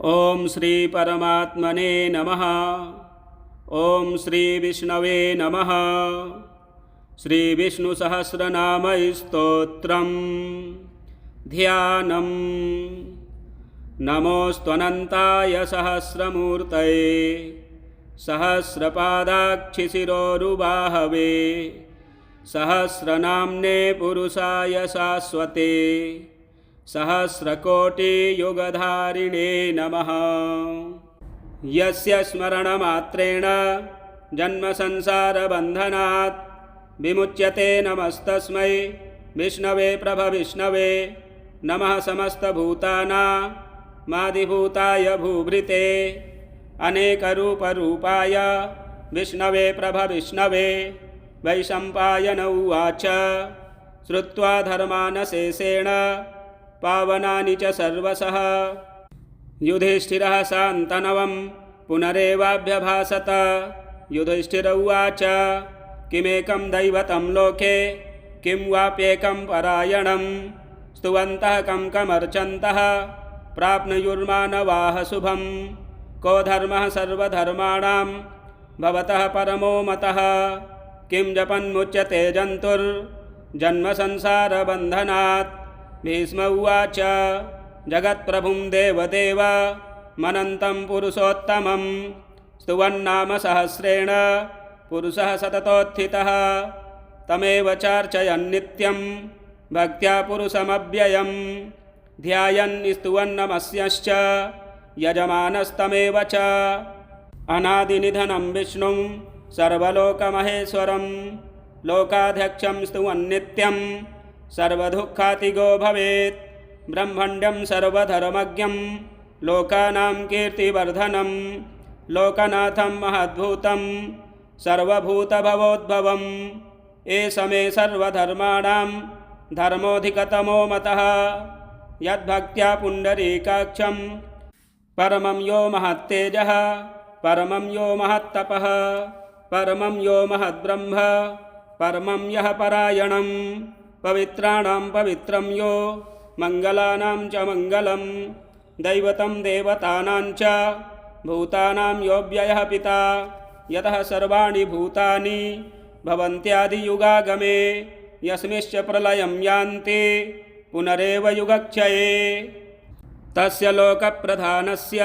ओम श्री परमात्मने नमः। ओम श्री विष्णवे नमः। श्री विष्णु सहस्रनाम स्तोत्रम् ध्यानम्। नमोऽस्त्वनन्ताय सहस्रमूर्तये सहस्रपादाक्षिशिरोरुबाहवे सहस्रनाम्ने पुरुषाय शाश्वते सहस्रकोटियुगधारिणे नमः। यस्य स्मरणमात्रेण जन्मसंसारबन्धनात् विमुच्यते नमस्तस्मै विष्णवे प्रभविष्णवे नमः। समस्तभूतानामादिभूताय भूभृते अनेकरूपरूपाय विष्णवे प्रभविष्णवे। वैशम्पायन उवाच श्रुत्वा धर्मानशेषेण पावनानि च सर्वशः युधिष्ठिरः शान्तनवं पुनरेवाभ्यभाषत। युधिष्ठिर उवाच किमेकं दैवतं लोके किं वाप्येकं परायणं स्तुवन्तः कं कमर्चन्तः प्राप्नुयुर्मानवाः शुभं। को धर्मः सर्वधर्माणां भवतः परमो मतः किं जपन्मुच्यते जन्तुर्जन्मसंसारबन्धनात्। भीष्म उवाच जगत्प्रभुं देवदेव मनन्तं पुरुषोत्तमं स्तुवन्नाम सहस्रेण पुरुषः सततोत्थितः। तमेव चार्चयन् नित्यं भक्त्या पुरुषमव्ययं ध्यायन् स्तुवन्नमस्यश्च यजमानस्तमेव च। अनादिनिधनं विष्णुं सर्वलोकमहेश्वरं लोकाध्यक्षं स्तुवन्नित्यं सर्वदुःखातिगो भवेत्। ब्रह्मण्यं सर्वधर्मज्ञं लोकानां कीर्तिवर्धनं लोकनाथं महद्भूतं सर्वभूतभवोद्भवम्। एष मे सर्वधर्माणां धर्मोऽधिकतमो मतः यद्भक्त्या पुण्डरीकाक्षं परमं यो महत्तेजः परमं यो महत्तपः परमं यो महद्ब्रह्म परमं यः परायणं पवित्राणां पवित्रं यो मङ्गलानां च मङ्गलं दैवतं देवतानां च भूतानां यो व्ययः पिता यतः सर्वाणि भूतानि भवन्त्यादियुगागमे यस्मिंश्च प्रलयं यान्ति पुनरेव युगक्षये। तस्य लोकप्रधानस्य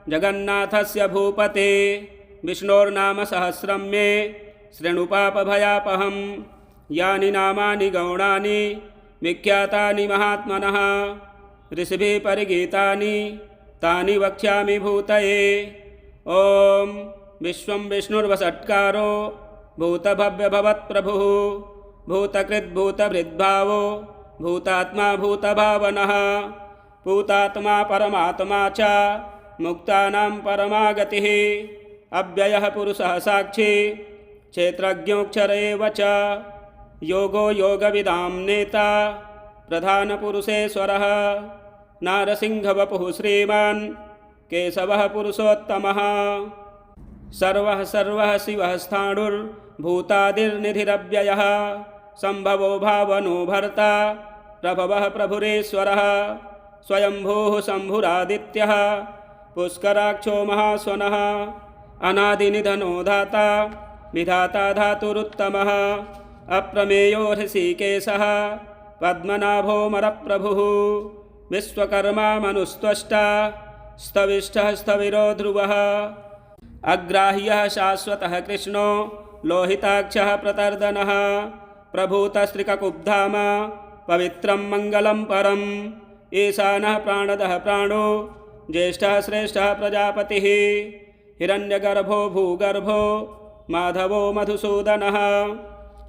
जगन्नाथस्य भूपते विष्णोर्नाम सहस्रं मे शृणुपापभयापहं। यानि नामानि गौणानि विख्यातानि महात्मनः ऋषिभिः परिगीतानि तानि वक्ष्यामि भूतये। ॐ विश्वं विष्णुर्वषट्कारो भूतभव्यभवत्प्रभुः भूतकृद्भूतभृद्भावो भूतात्मा भूतभावनः भूतात्मा परमात्मा च मुक्तानां परमागतिः। अव्ययः पुरुषः साक्षी क्षेत्रज्ञोऽक्षर एव च योगो योगविदां नेता प्रधानपुरुषेश्वरः नारसिंहवपुः श्रीमान् केशवः पुरुषोत्तमः। सर्वः सर्वः शिवः स्थाणुर्भूतादिर्निधिरव्ययः सम्भवो भावनो भर्ता प्रभवः प्रभुरेश्वरः स्वयंभूः शम्भुरादित्यः पुष्कराक्षो महास्वनः अनादिनिधनो धाता विधाता धातुरुत्तमः अप्रमेयो ऋषिकेशः पद्मनाभोऽमरप्रभुः विश्वकर्मा मनुस्त्वष्टा स्तविष्ठः स्थविरो ध्रुवः अग्राह्यः शाश्वतः कृष्णो लोहिताक्षः प्रतर्दनः प्रभूतस्त्रिककुब्धाम पवित्रं मङ्गलं परम् ईशानः प्राणदः प्राणो ज्येष्ठः श्रेष्ठः प्रजापतिः हिरण्यगर्भो भूगर्भो माधवो मधुसूदनः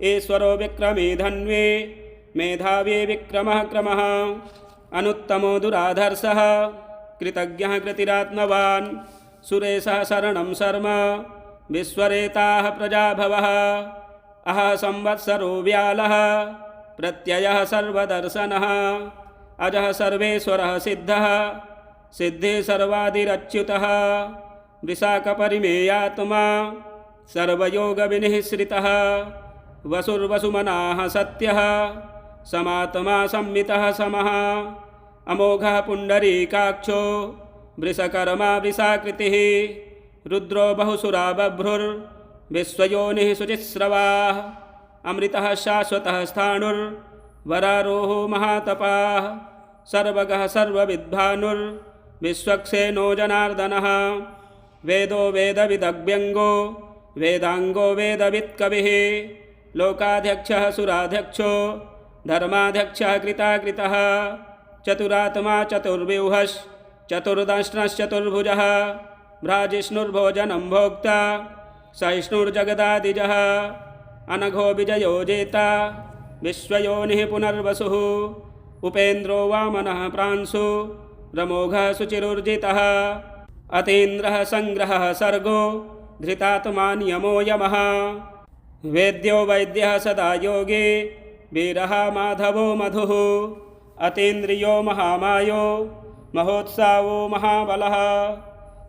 ईश्वरो विक्रमी धन्वी मेधावी विक्रमः क्रमः अनुत्तमो दुराधर्षः कृतज्ञः कृतिरात्मवान् सुरेशः शरणं शर्म विश्वरेताः प्रजाभवः अह संवत्सरो व्यालः प्रत्ययः सर्वदर्शनः अजः सर्वेश्वरः सिद्धः सिद्धिः सर्वादिरच्युतः विशाखपरिमेयात्मा सर्वयोगविनिःश्रितः वसुर्वसुमनाः सत्यः समात्मा संमितः समः अमोघः पुण्डरीकाक्षो वृषकर्मा वृषाकृतिः रुद्रो बहुसुरा बभ्रुर्विश्वयोनिः शुचिस्रवाः अमृतः शाश्वतः स्थाणुर्वरारोहो महातपाः सर्वगः सर्वविद्भानुर्विश्वक्सेनो जनार्दनः वेदो वेदविदव्यङ्गो वेदाङ्गो वेदवित्कविः लोकाध्यक्षः सुराध्यक्षो धर्माध्यक्षः कृताकृतः चतुरात्मा चतुर्व्यूहश्चतुर्दंष्ट्रश्चतुर्भुजः भ्राजिष्णुर्भोजनं भोक्ता सहिष्णुर्जगदादिजः अनघो विजयो जेता विश्वयोनिः पुनर्वसुः उपेन्द्रो वामनः प्रांशु रमोघः शुचिरुर्जितः अतीन्द्रः संग्रहः सर्गो धृतात्मा नियमो यमः वेद्यो वैद्यः सदा योगी वीरः माधवो मधुः अतीन्द्रियो महामायो महोत्सावो महाबलः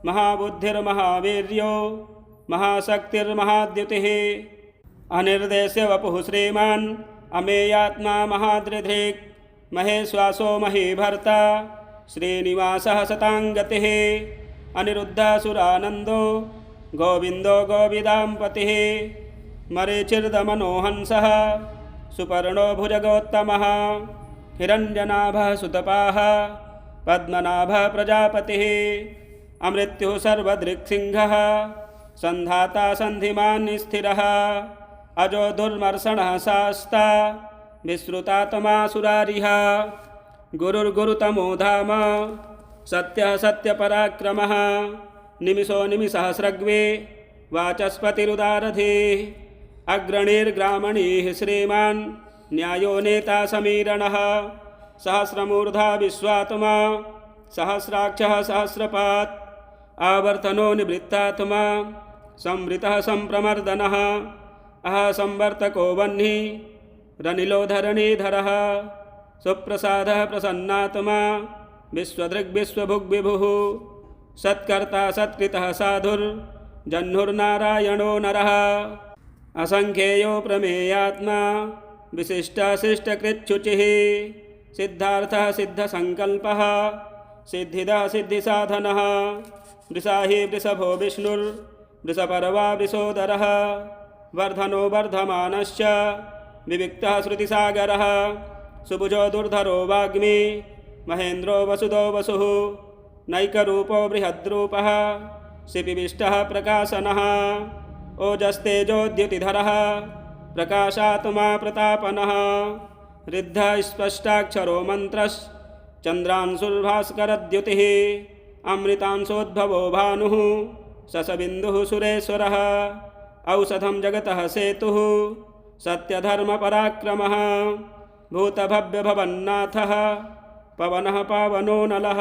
महाबुद्धिर्महावीर्यो महाशक्तिर्महाद्युतिः अनिर्देश्य वपुः श्रीमान् अमेयात्मा महादृधिक् महेश्वासो महीभर्ता श्रीनिवासः शताङ्गतिः अनिरुद्धसुरानन्दो गोविन्दो गोविदाम्पतिः मरीचिर्दमनोहंसः सुपर्णो भुजगोत्तमः हिरण्यनाभः सुतपाः पद्मनाभः प्रजापतिः अमृत्युः सर्वदृक्सिंहः सन्धाता सन्धिमान् स्थिरः अजो दुर्मर्षणः शास्ता विश्रुतात्मा सुरारिः गुरुर्गुरुतमो धाम सत्यः सत्यपराक्रमः निमिषो निमिषसहस्रग्वे वाचस्पतिरुदारधिः अग्रणीर्ग्रामणीः श्रीमान् न्यायो नेता समीरणः सहस्रमूर्धा विश्वात्मा सहस्राक्षः सहस्रपात् आवर्तनो निवृत्तात्मा संवृतः सम्प्रमर्दनः संवर्तको वह्निः रनिलो धरणीधरः सुप्रसादः प्रसन्नात्मा विश्वदृग्विश्वभुग्विभुः सत्कर्ता सत्कृतः साधुर्जह्नुर्नारायणो नरः असंख्येयो प्रमेयात्मा विशिष्टशिष्टकृच्छुचिः सिद्धार्थः सिद्धसङ्कल्पः सिद्धिदः सिद्धिसाधनः वृषाहि वृषभो विष्णुर्वृषपर्वा वृषोदरः वर्धनो वर्धमानश्च विविक्तः श्रुतिसागरः सुभुजो दुर्धरो वाग्मी महेन्द्रो वसुदो वसुः नैकरूपो बृहद्रूपः शिपिविष्टः प्रकाशनः ओजस्तेजोद्युतिधरः प्रकाशात्मा प्रतापनः ऋद्धः स्पष्टाक्षरो मन्त्रश्चन्द्रांशुर्भास्करद्युतिः अमृतांशोद्भवो भानुः ससबिन्दुः सुरेश्वरः औषधं जगतः सेतुः सत्यधर्मपराक्रमः भूतभव्यभवन्नाथः पवनः पावनो नलः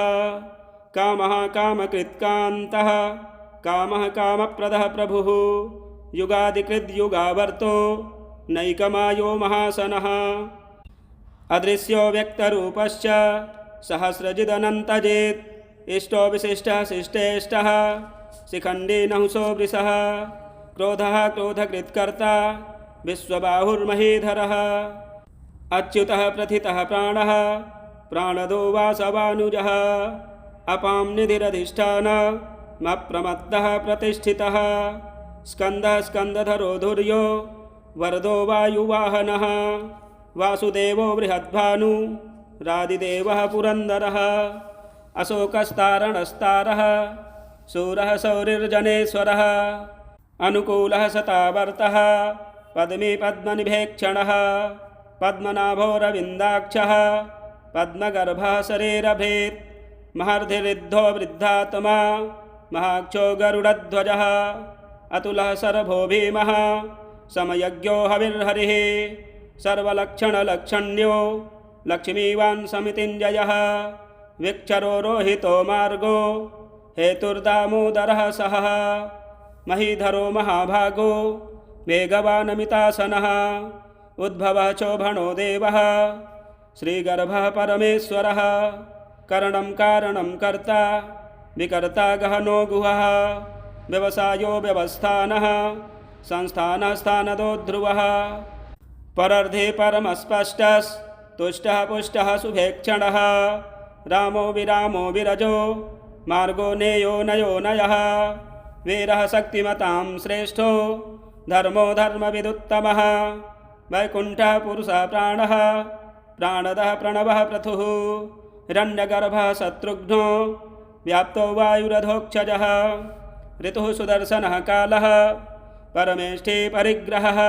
कामः कामकृत्कान्तः कामः कामप्रदः प्रभुः युगादिकृद्युगावर्तो नैकमायो महासनः अदृश्यो व्यक्तरूपश्च सहस्रजिदनन्तजित् इष्टो विशिष्टः शिष्टेष्टः शिखण्डी नहुषो वृषः क्रोधः क्रोधकृत्कर्ता विश्वबाहुर्महीधरः अच्युतः प्रथितः प्राणः प्राणदो वासवानुजः अपां निधिरधिष्ठानमप्रमत्तः प्रतिष्ठितः स्कन्दः स्कन्दधरो धुर्यो वरदो वायुवाहनः वासुदेवो बृहद्भानु रादिदेवः पुरन्दरः अशोकस्तारणस्तारः शूरः शौरिर्जनेश्वरः अनुकूलः शतावर्तः पद्मी पद्मनिभेक्षणः पद्मनाभोरविन्दाक्षः पद्मगर्भः शरीरभेत् महर्धिरिद्धो वृद्धात्मा महाक्षो गरुडध्वजः अतुलः शरभो भीमः समयज्ञो हविर्हरिः सर्वलक्षणलक्षण्यो लक्ष्मीवान् समितिञ्जयः विक्षरो रोहितो मार्गो हेतुर्दामोदरः सहः महीधरो महाभागो वेगवानमितासनः उद्भवः चोभणो देवः श्रीगर्भः परमेश्वरः करणं कारणं कर्ता विकर्ता गहनो गुहः व्यवसायो व्यवस्थानः संस्थानः स्थानदो ध्रुवः परर्धे परमस्पष्टस्तुष्टः पुष्टः शुभेक्षणः रामो विरामो विरजो मार्गो नेयो नयो नयः वीरः शक्तिमतां श्रेष्ठो धर्मो धर्मविदुत्तमः वैकुण्ठः पुरुषः प्राणः प्राणदः प्रणवः पृथुः हिरण्यगर्भः शत्रुघ्नो व्याप्तो वायुरधोक्षजः ऋतुः सुदर्शनः कालः परमेष्ठी परिग्रहः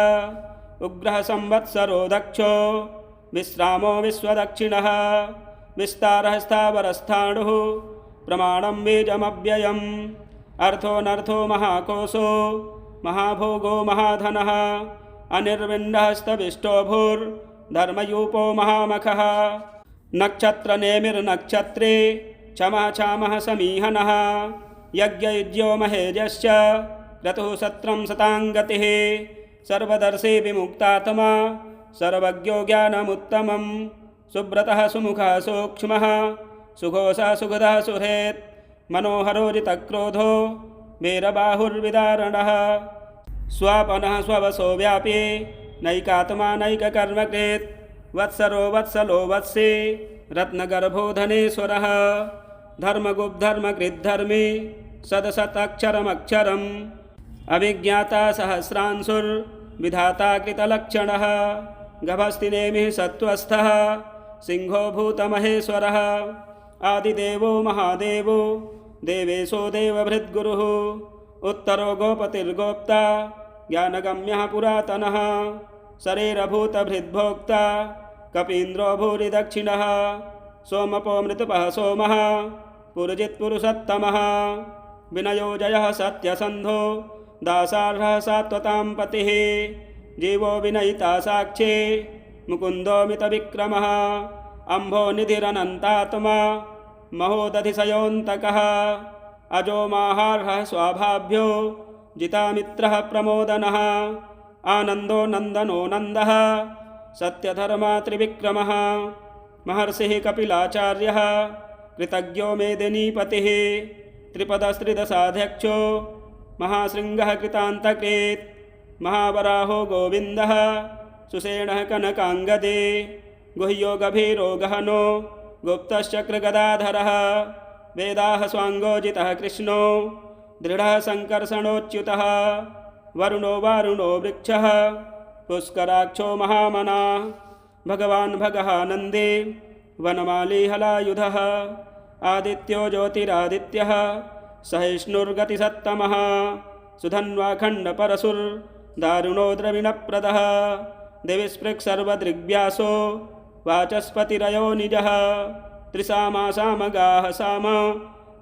उग्रः संवत्सरो दक्षो विश्रामो विश्वदक्षिणः विस्तारः स्थावरस्थाणुः प्रमाणं बीजमव्ययम् अर्थोऽनर्थो महाकोशो महाभोगो महाधनः अनिर्विण्डः स्तविष्टो भूर्धर्मयूपो महामखः नक्षत्रनेमिर्नक्षत्रे क्षमः क्षामः समीहनः यज्ञयुज्यो महेजश्च क्रतुः सत्रं शताङ्गतिः सर्वदर्शी विमुक्तात्मा सर्वज्ञो ज्ञानमुत्तमं सुब्रतः सुमुखः सूक्ष्मः सुघोषः सुहृदः सुहृत् मनोहरो जितक्रोधो वीरबाहुर्विदारणः स्वापनः स्ववशो व्यापी नैकात्मा नैककर्मकृत् वत्सरो वत्सलो वत्सी रत्नगर्भो धनेश्वरः धर्मगुप्धर्मकृद्धर्मी सदसतक्षरमक्षरम् अभिज्ञाता सहस्रांशुर्विधाता कृतलक्षणः गभस्तिनेमिः सत्त्वस्थः सिंहो भूतमहेश्वरः आदिदेवो महादेवो देवेशो देवभृद्गुरुः उत्तरो गोपतिर्गोप्ता ज्ञानगम्यः पुरातनः शरीरभूतभृद्भोक्ता कपीन्द्रो भूरिदक्षिणः सोमपो मृतपः सोमः पुरुजित्पुरुषोत्तमः विनयोजयः सत्यसन्धो दासार्हः सात्वतां पतिः जीवो विनयिता साक्षी मुकुन्दोमितविक्रमः अम्भो निधिरनन्तात्मा महोदधिशयोऽन्तकः अजो माहार्हः स्वाभाभ्यो जितामित्रः प्रमोदनः आनन्दो नन्दनो नन्दः सत्यधर्मा त्रिविक्रमः महर्षिः कपिलाचार्यः कृतज्ञो मेदिनीपतिः त्रिपदस्त्रिदशाध्यक्षो महाशृङ्गः कृतान्तकृत् महावराहो गोविन्दः सुषेणः कनकाङ्गदे गुह्यो गभीरो गहनो गुप्तश्चक्रगदाधरः वेदाः स्वाङ्गोजितः कृष्णो दृढः सङ्कर्षणोच्युतः वरुणो वारुणो वृक्षः पुष्कराक्षो महामनाः भगवान् भगः नन्दी वनमाली हलायुधः आदित्यो ज्योतिरादित्यः सहिष्णुर्गतिसत्तमः सुधन्वाखण्डपरशुर्दारुणो द्रविणप्रदः दिविस्पृक्सर्वदृग्व्यासो वाचस्पतिरयो निजः त्रिसामासामगाः साम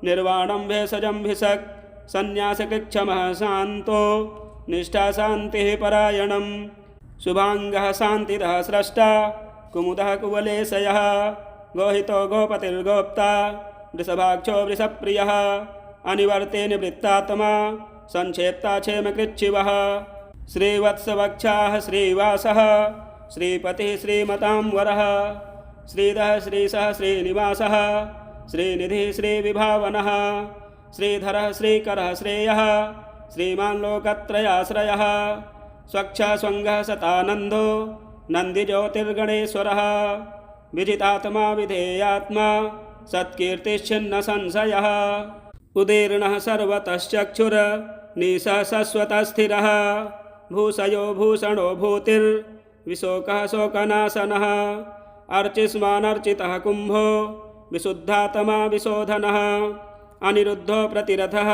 निर्वाणं भेषजं भिषक् सन्न्यासकृक्षमः शान्तो निष्ठा शान्तिः परायणं शुभाङ्गः शान्तिदः स्रष्टा कुमुदः कुवलेशयः गोहितो गोपतिर्गोप्ता वृषभाक्षो वृषप्रियः अनिवर्ते निवृत्तात्मा संक्षेप्ता क्षेमकृच्छिवः श्रीवत्सवक्षाः श्रीवासः श्रीपतिः श्रीमतां वरः श्रीधः श्रीशः श्रीनिवासः श्रीनिधिः श्रीविभावनः श्रीधरः श्रीकरः श्रेयः श्रीमान् लोकत्रयाश्रयः स्वच्छः स्वङ्गः सतानन्दो नन्दिज्योतिर्गणेश्वरः विजितात्मा विधेयात्मा सत्कीर्तिश्चिन्न संशयः उदीर्णः सर्वतश्चक्षुर्निशः शश्वतस्थिरः भूषयो भूषणो भूतिर्विशोकः शोकनाशनः अर्चिष्मानर्चितः कुम्भो विशुद्धात्मा विशोधनः अनिरुद्धो प्रतिरथः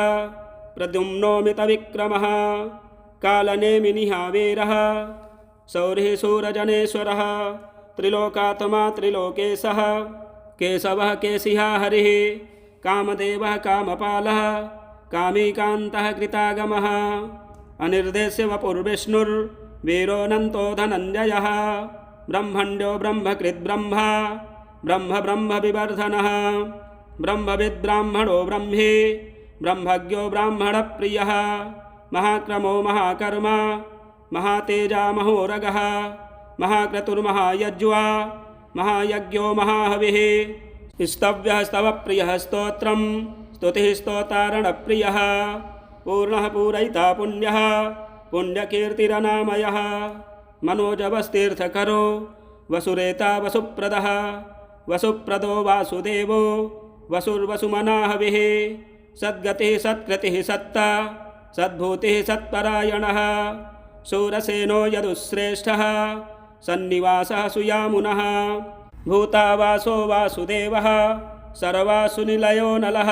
प्रद्युम्नोमितविक्रमः कालनेमिनिः वीरः शौरिः शूरजनेश्वरः त्रिलोकात्मा त्रिलोकेशः केशवः केशिहा हरिः कामदेवः कामपालः कामीकान्तः कृतागमः अनिर्देश्य वपुर्विष्णुर्वीरोऽनन्तो धनञ्जयः ब्रह्मण्यो ब्रह्मकृद्ब्रह्मा ब्रह्म ब्रह्मविवर्धनः ब्रह्मविद्ब्राह्मणो ब्रह्मी ब्रह्मज्ञो ब्राह्मणप्रियः महाक्रमो महाकर्मा महातेजा महोरगः महाक्रतुर्महायज्वा महायज्ञो महाहविः स्तव्यः स्तवप्रियः स्तोत्रं स्तुतिः स्तोतारणप्रियः पूर्णः पूरयिता पुण्यः पुण्यकीर्तिरनामयः मनोजवस्तीर्थकरो वसुरेता वसुप्रदः वसुप्रदो वासुदेवो वसुर्वसुमना हविः सद्गतिः सत्कृतिः सत्ता सद्भूतिः सत्परायणः शूरसेनो यदुश्रेष्ठः सन्निवासः सुयामुनः भूतावासो वासुदेवः सर्वासुनिलयो नलः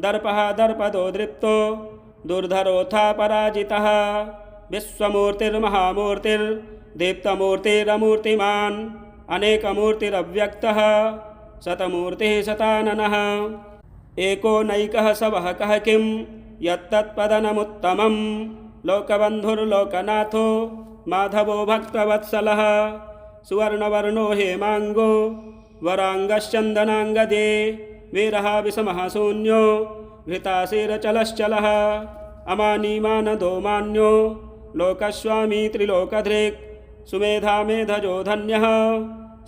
दर्पः दर्पदो दृप्तो दुर्धरोऽथा पराजितः विश्वमूर्तिर्महामूर्तिर्दीप्तमूर्तिरमूर्तिमान् अनेकमूर्तिरव्यक्तः शतमूर्तिः शताननः एको नैकः सवः कः किं यत्तत्पदनमुत्तमं लोकबन्धुर्लोकनाथो माधवो भक्तवत्सलः सुवर्णवर्णो हेमाङ्गो वराङ्गश्चन्दनाङ्गदे वीरः विषमः शून्यो घृताशीरचलश्चलः अमानीमानदो मान्यो लोकस्वामी त्रिलोकधृक् सुमेधामेधजो धन्यः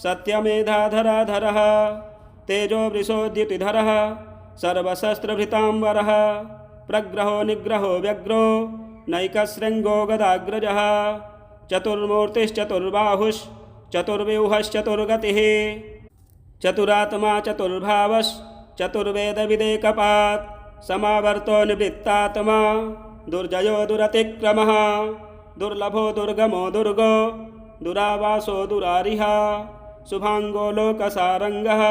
सत्यमेधाधराधरः तेजोवृषोद्युतिधरः सर्वशस्त्रभृताम्बरः प्रग्रहो निग्रहो व्यग्रो नैकशृङ्गो गदाग्रजः चतुर्मूर्तिश्चतुर्बाहुश्चतुर्व्यूहश्चतुर्गतिः चतुरात्मा चतुर्भावश्चतुर्वेदविदेकपात् समावर्तो निवृत्तात्मा दुर्जयो दुरतिक्रमः दुर्लभो दुर्गमो दुर्गो दुरावासो दुरारिः शुभाङ्गो लोकसारङ्गः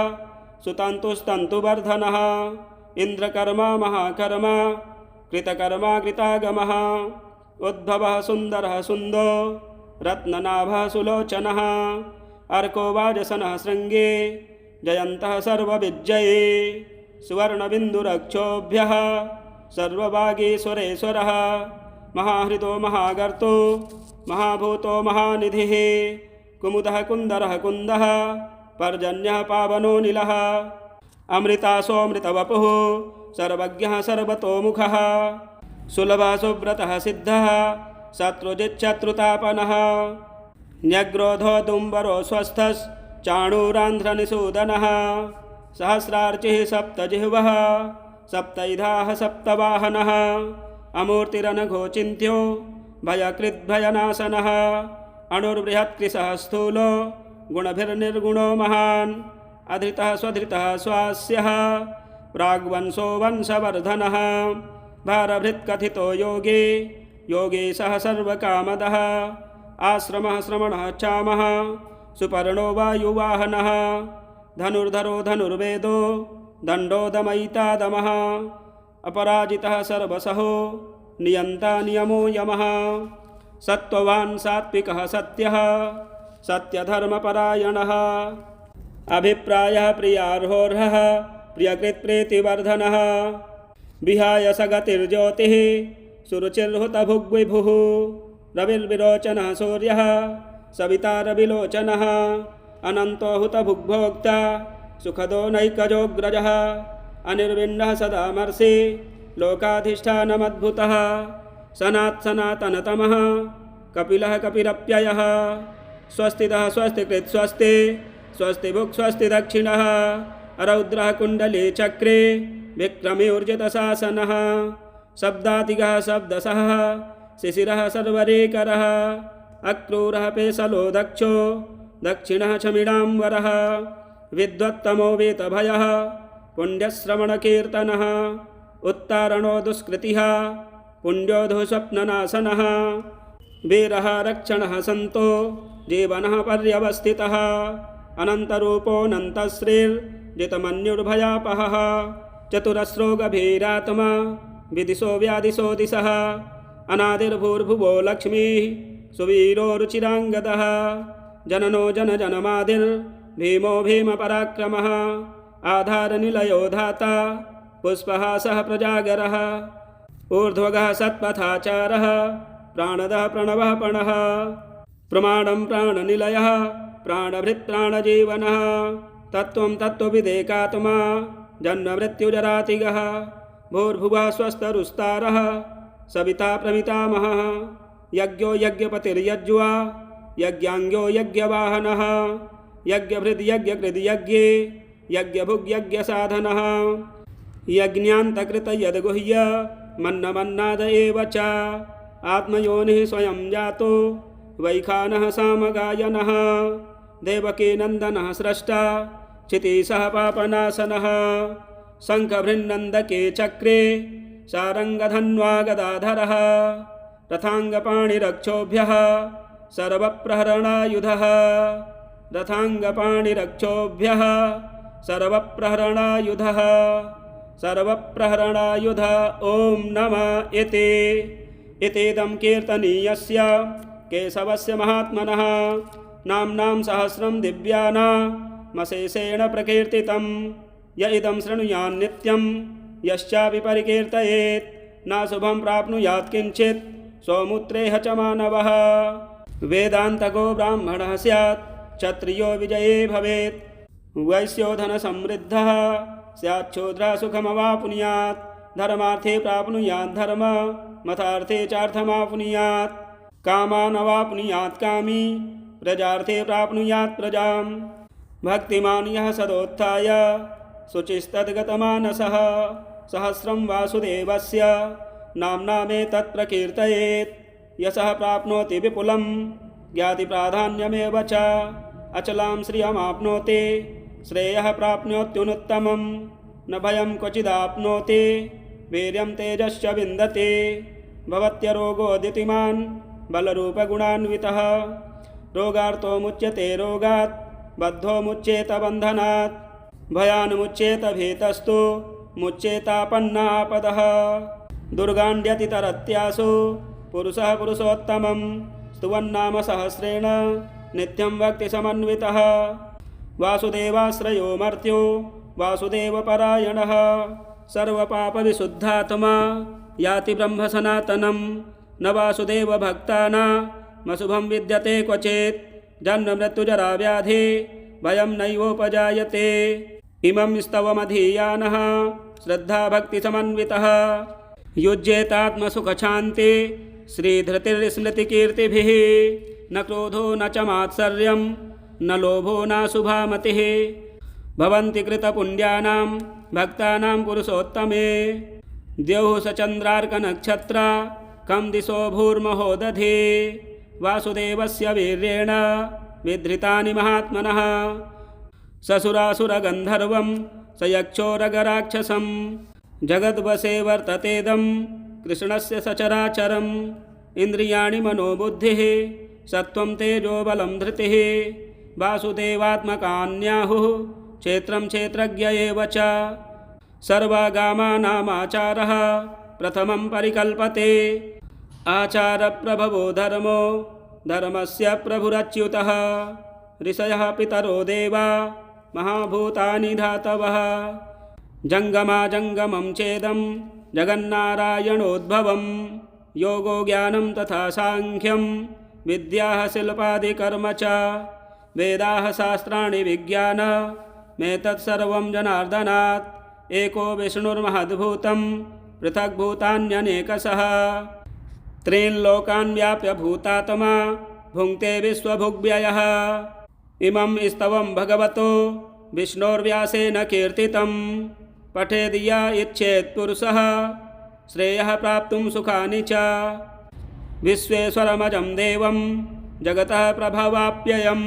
सुतन्तुस्तन्तुवर्धनः इन्द्रकर्मा महाकर्मा कृतकर्मा कृतागमः उद्भवः सुन्दरः सुन्दो रत्ननाभः सुलोचनः अर्को वाजसनः शृङ्गे जयन्तः सर्वविजये सुवर्णबिन्दुरक्षोभ्यः सर्वभागीश्वरेश्वरः महाहृदो महागर्तो महाभूतो महानिधिः कुमुदः कुन्दरः कुन्दः पर्जन्यः पावनो नीलः अमृतासोऽमृतवपुः सर्वज्ञः सर्वतोमुखः सुलभः सुव्रतः सिद्धः शत्रुजिच्छत्रुतापनः न्यग्रोधो दुम्बरो स्वस्थश्चाणूरान्ध्रनिषूदनः सहस्रार्चिः सप्तजिह्वः सप्तैधाः सप्तवाहनः अमूर्तिरनघोचिन्त्यो भयकृद्भयनाशनः अणुर्बृहत्कृशः स्थूलो गुणभिर्निर्गुणो महान् अधृतः स्वधृतः स्वास्यः प्राग्वंशो वंशवर्धनः भारभृत्कथितो योगे योगेशः सर्वकामदः आश्रमः श्रमणः चामः सुपर्णो वायुवाहनः धनुर्धरो धनुर्वेदो दण्डो दमयिता दमः अपराजितः सर्वसहो नियन्ता नियमो यमः सत्त्ववान् सात्विकः सत्यः सत्यधर्मपरायणः अभिप्रायः प्रियार्होर्हः प्रियकृत्प्रीतिवर्धनः विहाय सगतिर्ज्योतिः सुरुचिर्हुतभुग्विभुः रविर्विरोचनः सूर्यः सविता रविलोचनः अनन्तो हुतभुग्भोक्ता सुखदो नैकजोऽग्रजः अनिर्विण्णः सदामर्षि लोकाधिष्ठानमद्भुतः सनात्सनातनतमः कपिलः कपिरप्ययः स्वस्तिदः स्वस्तिकृत् स्वस्ति स्वस्तिभुक् स्वस्ति दक्षिणः रौद्रः कुण्डले चक्रे विक्रमे ऊर्जितशासनः शब्दातिगः शब्दसः शिशिरः सर्वरेकरः अक्रूरः पेशलो दक्षो दक्षिणः क्षमिडाम्बरः विद्वत्तमो वेतभयः पुण्यश्रवणकीर्तनः उत्तारणो दुष्कृतिः पुण्योधो स्वप्ननाशनः वीरः रक्षणः सन्तो जीवनः पर्यवस्थितः अनन्तरूपोऽनन्तश्रीर्जितमन्युर्भयापहः चतुरस्रो गभीरात्मा विदिशो व्यादिशो दिशः अनादिर्भूर्भुवो लक्ष्मीः सुवीरो रुचिराङ्गदः जननो जनजनमादिर्भीमो भीमपराक्रमः आधारनिलयो धाता पुष्पहासः प्रजागरः ऊर्ध्वगः सत्पथाचारः प्राणदः प्रणवः पणः प्रमाणं प्राणनिलयः प्राणभृत्प्राणजीवनः तत्त्वं तत्त्वविदेकात्मा जन्ममृत्युजरातिगः भूर्भुवः स्वस्तरुस्तारः सविता प्रमितामहः यज्ञो यज्ञपतिर्यज्वा यज्ञाङ्ग्यो यज्ञवाहनः यज्ञभृद्यज्ञकृद्यज्ञे यज्ञभुग्यज्ञसाधनः यज्ञान्तकृत यद्गुह्य मन्नमन्नाद एव च आत्मयोनिः स्वयं जातो वैखानः सामगायनः देवकीनन्दनः स्रष्टा क्षितीशः पापनाशनः शङ्खभृन्नन्दके चक्रे सारङ्गधन्वा गदाधरः रथाङ्गपाणिरक्षोभ्यः सर्वप्रहरणायुधः रथाङ्गपाणिरक्षोभ्यः सर्वप्रहरणायुधः सर्वप्रहरणायुध ॐ नमः इतीदं कीर्तनीयस्य केशवस्य महात्मनः नाम्नां सहस्रं दिव्यानामशेषेण प्रकीर्तितं य इदं शृणुयान् नित्यं यश्चापि परिकीर्तयेत् न शुभं प्राप्नुयात् किञ्चित् स्वमुत्रेह च मानवः वेदान्तको ब्राह्मणः स्यात् क्षत्रियो विजये भवेत् वैश्यो धनसमृद्धः स्यात् शूद्रः सुखमवाप्नुयात् धर्मार्थे प्राप्नुयात् धर्म मतार्थे चार्थमाप्नुयात् कामानवाप्नुयात् कामी प्रजार्थे प्राप्नुयात् प्रजां भक्तिमान् यः सदोत्थाय शुचिस्तद्गतमानसः सहस्रं वासुदेवस्य नाम्नामेतत् प्रकीर्तयेत् यशः प्राप्नोति विपुलं ज्ञातिप्राधान्यमेव च अचलां श्रियमाप्नोति श्रेयः प्राप्नोत्युनुत्तमं न भयं क्वचिदाप्नोति वीर्यं तेजश्च विन्दति भवत्यरोगोदितिमान् बलरूपगुणान्वितः रोगार्तो मुच्यते रोगात् बद्धो मुच्येत बन्धनात् भयान्मुच्येत भीतस्तु मुच्येतापन्नापदः दुर्गाण्ड्यतितरत्यासु पुरुषः पुरुषोत्तमं स्तुवन्नाम सहस्रेण नित्यं भक्तिसमन्वितः वासुदेवाश्रयो मर्त्यो वासुदेवपरायणः सर्वपापविशुद्धात्मा याति ब्रह्मसनातनं न वासुदेवभक्तानामशुभं विद्यते क्वचित् जन्ममृत्युजराव्याधि भयं नैवोपजायते इमं स्तवमधीयानः श्रद्धाभक्तिसमन्वितः युज्येतात्मसुखशान्ति श्रीधृतिर्स्मृतिकीर्तिभिः न क्रोधो न च मात्सर्यं न लोभो न शुभामतिः भवन्ति कृतपुण्यानां भक्तानां पुरुषोत्तमे द्यौः सचन्द्रार्कनक्षत्रा कं दिशो भूर्महोदधे वासुदेवस्य वीर्येण विधृतानि महात्मनः ससुरासुरगन्धर्वं स यक्षोरगराक्षसं जगद्वशे वर्ततेदं कृष्णस्य सचराचरम् इन्द्रियाणि मनोबुद्धिः सत्त्वं तेजो बलं धृतिः वासुदेवात्मकान्याहुः क्षेत्रं क्षेत्रज्ञ एव च सर्वागामानामाचारः प्रथमं परिकल्पते आचारप्रभवो धर्मो धर्मस्य प्रभुरच्युतः ऋषयः पितरो देवा महाभूतानि धातवः जङ्गमाजङ्गमं चेदं जगन्नारायणोद्भवं योगो ज्ञानं तथा साङ्ख्यं विद्याः शिल्पादिकर्म च वेदाः शास्त्राणि विज्ञानमेतत्सर्वं जनार्दनात् एको विष्णुर्महद्भूतं पृथग्भूतान्यनेकशः त्रीन् लोकान् व्याप्य भूतात्मा भुङ्क्ते विश्वभुग्व्ययः इमं स्तवं भगवतो विष्णोर्व्यासेन कीर्तितं पठेद् य इच्छेत् पुरुषः श्रेयः प्राप्तुं सुखानि च विश्वेश्वरमजं देवं जगतः प्रभवाप्ययं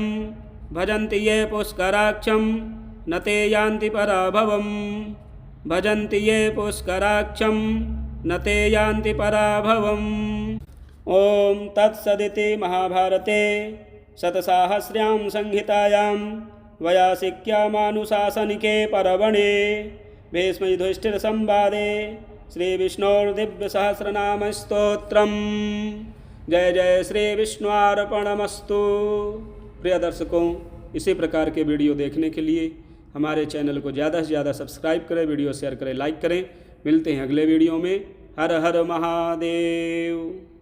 भजन्ति ये पुष्कराक्षं न ते यान्ति पराभवं भजन्ति ये पुष्कराक्षं न ते यान्ति पराभवम् ॐ तत्सदिति महाभारते शतसाहस्र्यां संहितायां वयासिक्यामानुशासनिके पर्वणे भीष्मयुधिष्ठिरसंवादे श्रीविष्णोर्दिव्यसहस्रनामस्तोत्रम् जय जय श्री विष्णुर्पणमस्तु। प्रिय दर्शकों, इसी प्रकार के वीडियो देखने के लिए हमारे चैनल को ज़्यादा से ज़्यादा सब्सक्राइब करें, वीडियो शेयर करें, लाइक करें। मिलते हैं अगले वीडियो में। हर हर महादेव।